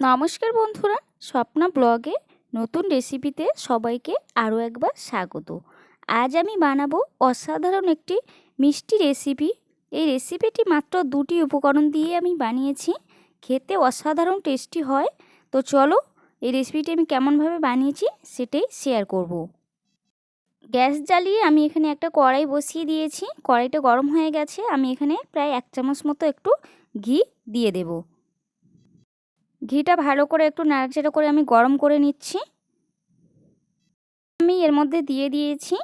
নমস্কার বন্ধুরা, স্বপ্না ব্লগে নতুন রেসিপিতে সবাইকে আরও একবার স্বাগত। আজ আমি বানাবো অসাধারণ একটি মিষ্টি রেসিপি। এই রেসিপিটি মাত্র 2টি উপকরণ দিয়ে আমি বানিয়েছি, খেতে অসাধারণ টেস্টি হয়। তো চলো এই রেসিপিটি আমি কেমনভাবে বানিয়েছি সেটাই শেয়ার করব। গ্যাস জ্বালিয়ে আমি এখানে একটা কড়াই বসিয়ে দিয়েছি। কড়াইটা গরম হয়ে গেছে। আমি এখানে প্রায় 1 চামচ মতো একটু ঘি দিয়ে দেবো। ঘিটা ভালো করে একটু নাড়াচাড়া করে আমি গরম করে নিচ্ছি। আমি এর মধ্যে দিয়ে দিয়েছি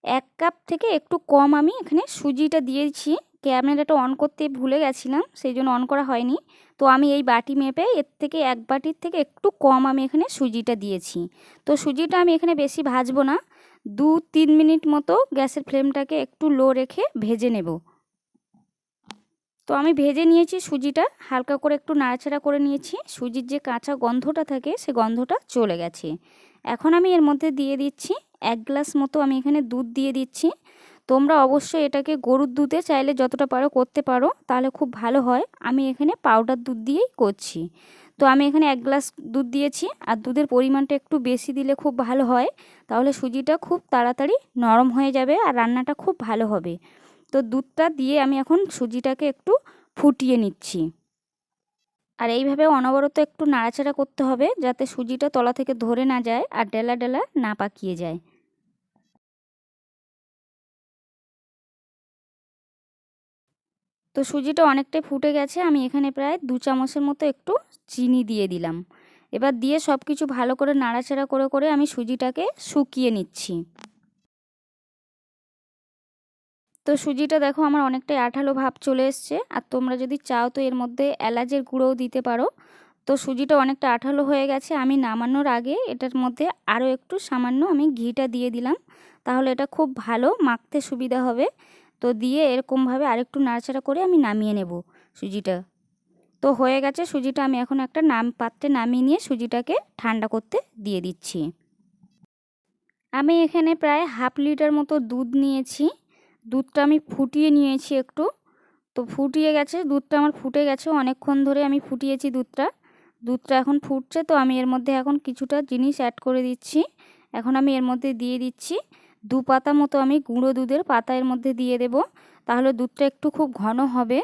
1 কাপ থেকে একটু কম আমি এখানে সুজিটা দিয়েছি। ক্যামেরাটা অন করতে ভুলে গেছিলাম, সেই জন্য অন করা হয়নি। তো আমি এই বাটি মেপে এর থেকে 1 বাটির থেকে একটু কম আমি এখানে সুজিটা দিয়েছি। তো সুজিটা আমি এখানে বেশি ভাজবো না, 2-3 মিনিট মতো গ্যাসের ফ্লেমটাকে একটু লো রেখে ভেজে নেব। তো আমি ভেজে নিয়েছি সুজিটা, হালকা করে একটু নাড়াচাড়া করে নিয়েছি। সুজির যে কাঁচা গন্ধটা থাকে সে গন্ধটা চলে গেছে। এখন আমি এর মধ্যে দিয়ে দিচ্ছি 1 গ্লাস মতো আমি এখানে দুধ দিয়ে দিচ্ছি। তোমরা অবশ্যই এটাকে গরুর দুধে চাইলে যতটা পারো করতে পারো, তাহলে খুব ভালো হয়। আমি এখানে পাউডার দুধ দিয়েই করছি। তো আমি এখানে 1 গ্লাস দুধ দিয়েছি, আর দুধের পরিমাণটা একটু বেশি দিলে খুব ভালো হয়, তাহলে সুজিটা খুব তাড়াতাড়ি নরম হয়ে যাবে আর রান্নাটা খুব ভালো হবে। তো দুধটা দিয়ে আমি এখন সুজিটাকে একটু ফুটিয়ে নিচ্ছি। আর এইভাবে অনবরত একটু নাড়াচাড়া করতে হবে, যাতে সুজিটা তলা থেকে ধরে না যায় আর ডেলা ডেলা না পাকিয়ে যায়। তো সুজিটা অনেকটাই ফুটে গেছে। আমি এখানে প্রায় 2 চামচের মতো একটু চিনি দিয়ে দিলাম। এবার দিয়ে সব কিছু ভালো করে নাড়াচাড়া করে করে আমি সুজিটাকে শুকিয়ে নিচ্ছি। তো সুজিটা দেখো আমার অনেকটাই আঠালো ভাব চলে এসছে। আর তোমরা যদি চাও তো এর মধ্যে এলাচের গুঁড়োও দিতে পারো। তো সুজিটা অনেকটা আঠালো হয়ে গেছে। আমি নামানোর আগে এটার মধ্যে আরও একটু সামান্য আমি ঘিটা দিয়ে দিলাম, তাহলে এটা খুব ভালো মাখতে সুবিধা হবে। তো দিয়ে এরকমভাবে আরেকটু নাড়াচাড়া করে আমি নামিয়ে নেব সুজিটা। তো হয়ে গেছে সুজিটা। আমি এখন একটা পাত্রে নামিয়ে নিয়ে সুজিটাকে ঠান্ডা করতে দিয়ে দিচ্ছি। আমি এখানে প্রায় হাফ লিটার মতো দুধ নিয়েছি। দুধটা আমি ফুটিয়ে নিয়েছি একটু। তো ফুটিয়ে গেছে দুধটা, আমার ফুটে গেছে। অনেকক্ষণ ধরে আমি ফুটিয়েছি দুধটা। দুধটা এখন ফুটছে। তো আমি এর মধ্যে এখন কিছুটা জিনিস অ্যাড করে দিচ্ছি। এখন আমি এর মধ্যে দিয়ে দিচ্ছি 2 পাতা মতো আমি গুঁড়ো দুধের পাতা এর মধ্যে দিয়ে দেব। তাহলে দুধটা একটু খুব ঘন হবে।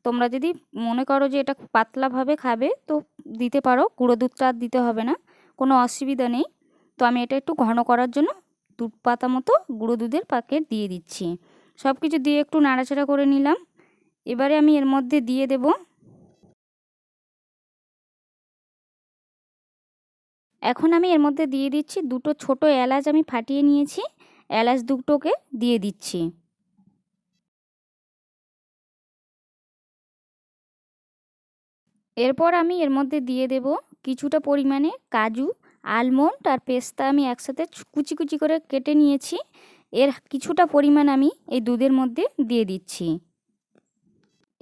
তোমরা যদি মনে করো যে এটা পাতলাভাবে খাবে তো দিতে পারো, গুঁড়ো দুধটা আর দিতে হবে না, কোনো অসুবিধা নেই। তো আমি এটা একটু ঘন করার জন্য 2 পাতা মতো গুঁড়ো দুধের প্যাকেট দিয়ে দিচ্ছি। সব কিছু দিয়ে একটু নাড়াচাড়া করে নিলাম। এবারে আমি এর মধ্যে দিয়ে দেব এখন আমি এর মধ্যে দিয়ে দিচ্ছি 2টো ছোটো এলাচ আমি ফাটিয়ে নিয়েছি। এলাচ 2টোকে দিয়ে দিচ্ছি। এরপর আমি এর মধ্যে দিয়ে দেব কিছুটা পরিমাণে কাজু, আলমন্ড আর পেস্তা আমি একসাথে কুচি কুচি করে কেটে নিয়েছি। এর কিছুটা পরিমাণ আমি এই দুধের মধ্যে দিয়ে দিচ্ছি।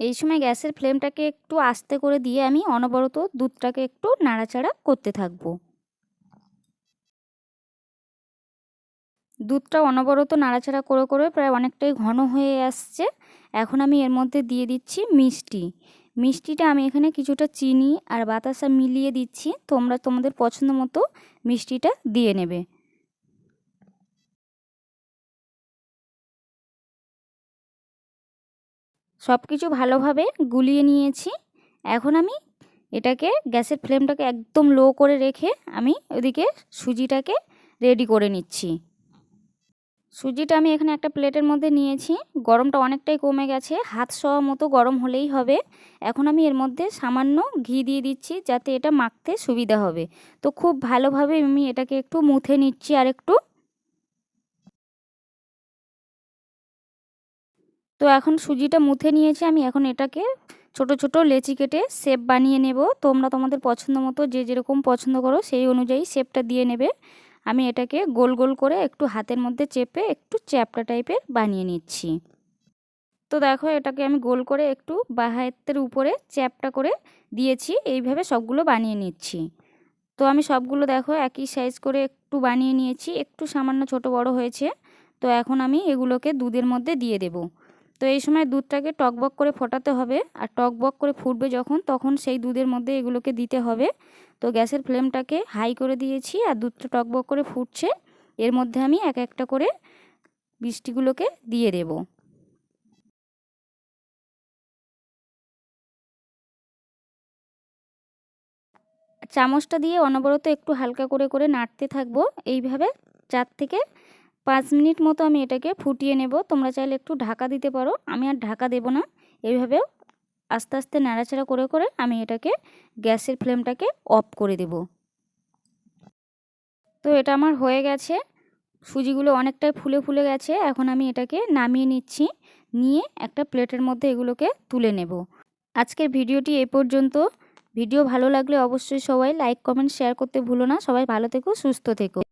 এই সময় গ্যাসের ফ্লেমটাকে একটু আস্তে করে দিয়ে আমি অনবরত দুধটাকে একটু নাড়াচাড়া করতে থাকবো। দুধটা অনবরত নাড়াচাড়া করে করে প্রায় অনেকটাই ঘন হয়ে আসছে। এখন আমি এর মধ্যে দিয়ে দিচ্ছি মিষ্টি। মিষ্টিটা আমি এখানে কিছুটা চিনি আর বাতাসা মিলিয়ে দিচ্ছি। তোমরা তোমাদের পছন্দ মতো মিষ্টিটা দিয়ে নেবে। সব কিছু ভালোভাবে গুলিয়ে নিয়েছি। এখন আমি এটাকে গ্যাসের ফ্লেমটাকে একদম লো করে রেখে আমি ওদিকে সুজিটাকে রেডি করে নিচ্ছি। সুজিটা আমি এখানে একটা প্লেটের মধ্যে নিয়েছি। গরমটা অনেকটাই কমে গেছে, হাত ছোঁয়া মতো গরম হলেই হবে। এখন আমি এর মধ্যে সামান্য ঘি দিয়ে দিচ্ছি, যাতে এটা মাখতে সুবিধা হবে। তো খুব ভালোভাবে আমি এটাকে একটু মুথে নিচ্ছি আর একটু। তো এখন সুজিটা মুথে নিয়েছি আমি। এখন এটাকে ছোট ছোট লেচি কেটে শেপ বানিয়ে নেব। তোমরা তোমাদের পছন্দ মতো যে যেরকম পছন্দ করো সেই অনুযায়ী শেপটা দিয়ে নেবে। আমি এটাকে গোল গোল করে একটু হাতের মধ্যে চেপে একটু চ্যাপ্টা টাইপের বানিয়ে নিচ্ছি। তো দেখো এটাকে আমি গোল করে একটু বাঁ হাতের উপরে চ্যাপটা করে দিয়েছি। এইভাবে সবগুলো বানিয়ে নিচ্ছি। তো আমি সবগুলো দেখো একই সাইজ করে একটু বানিয়ে নিয়েছি, একটু সামান্য ছোট বড় হয়েছে। তো এখন আমি এগুলোকে দুধের মধ্যে দিয়ে দেব। তো এই সময় দুধটাকে টকবক করে ফোটাতে হবে, আর টকবক করে ফুটবে যখন, তখন সেই দুধের মধ্যে এগুলোকে দিতে হবে। তো গ্যাসের ফ্লেমটাকে হাই করে দিয়েছি, আর দুধটা টকবক করে ফুটছে, এর মধ্যে আমি এক একটা করে মিষ্টিগুলোকে দিয়ে দেব। চামচটা দিয়ে অনবরত একটু হালকা করে করে নাড়তে থাকবো। এইভাবে 4 থেকে 5 মিনিট মতো আমি এটাকে ফুটিয়ে নেব। তোমরা চাইলে একটু ঢাকা দিতে পারো, আমি আর ঢাকা দেব না। এইভাবে আস্তে আস্তে নাড়াচাড়া করে করে আমি এটাকে গ্যাসের ফ্লেমটাকে অফ করে দেব। তো এটা আমার হয়ে গেছে, সুজিগুলো অনেকটাই ফুলে ফুলে গেছে। এখন আমি এটাকে নামিয়ে নিচ্ছি, নিয়ে একটা প্লেটের মধ্যে এগুলোকে তুলে নেব। আজকের ভিডিওটি এ পর্যন্ত। ভিডিও ভালো লাগলে অবশ্যই সবাই লাইক কমেন্ট শেয়ার করতে ভুলো না। সবাই ভালো থেকো, সুস্থ থেকো।